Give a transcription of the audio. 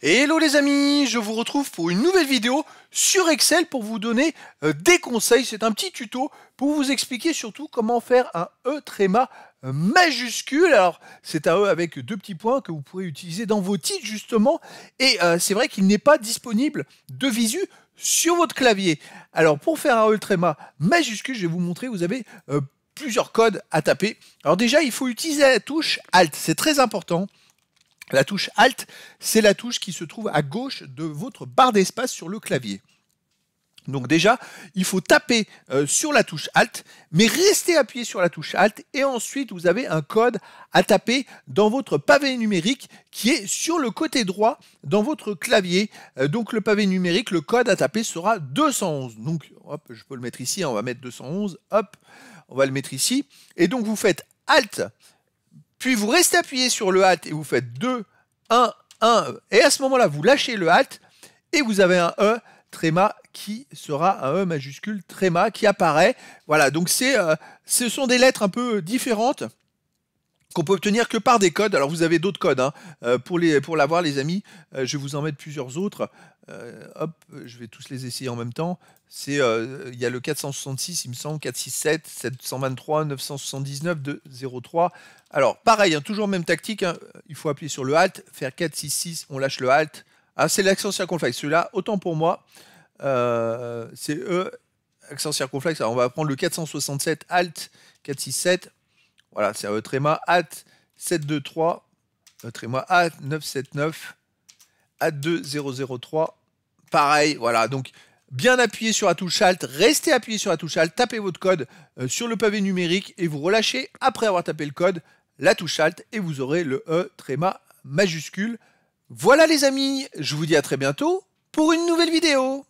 Hello les amis, je vous retrouve pour une nouvelle vidéo sur Excel pour vous donner des conseils. C'est un petit tuto pour vous expliquer surtout comment faire un E tréma majuscule. Alors c'est un E avec deux petits points que vous pourrez utiliser dans vos titres justement. Et c'est vrai qu'il n'est pas disponible de visu sur votre clavier. Alors pour faire un E tréma majuscule, je vais vous montrer, vous avez plusieurs codes à taper. Alors déjà, il faut utiliser la touche Alt, c'est très important. La touche Alt, c'est la touche qui se trouve à gauche de votre barre d'espace sur le clavier. Donc déjà, il faut taper sur la touche Alt, mais restez appuyé sur la touche Alt et ensuite vous avez un code à taper dans votre pavé numérique qui est sur le côté droit dans votre clavier. Donc le pavé numérique, le code à taper sera 211. Donc hop, je peux le mettre ici, on va mettre 211, hop, on va le mettre ici. Et donc vous faites Alt, puis vous restez appuyé sur le Alt et vous faites 2, 1, 1, et à ce moment-là, vous lâchez le Alt et vous avez un E tréma qui sera un E majuscule tréma qui apparaît. Voilà, donc ce sont des lettres un peu différentes qu'on peut obtenir que par des codes. Alors vous avez d'autres codes, hein. Pour l'avoir les amis, je vais vous en mettre plusieurs autres. Hop, je vais tous les essayer en même temps. Il y a le 466, il me semble, 467, 723, 979, 203. Alors pareil, hein, toujours même tactique, hein. Il faut appuyer sur le Alt, faire 466, on lâche le Alt. Ah, c'est l'accent circonflexe, celui-là, autant pour moi. C'est E, accent circonflexe. Alors on va prendre le 467, Alt, 467. Voilà, c'est un E tréma, Alt 723, E tréma Alt 979, Alt 2003. Pareil, voilà, donc bien appuyé sur la touche Alt, restez appuyé sur la touche Alt, tapez votre code sur le pavé numérique et vous relâchez, après avoir tapé le code, la touche Alt et vous aurez le E tréma majuscule. Voilà les amis, je vous dis à très bientôt pour une nouvelle vidéo.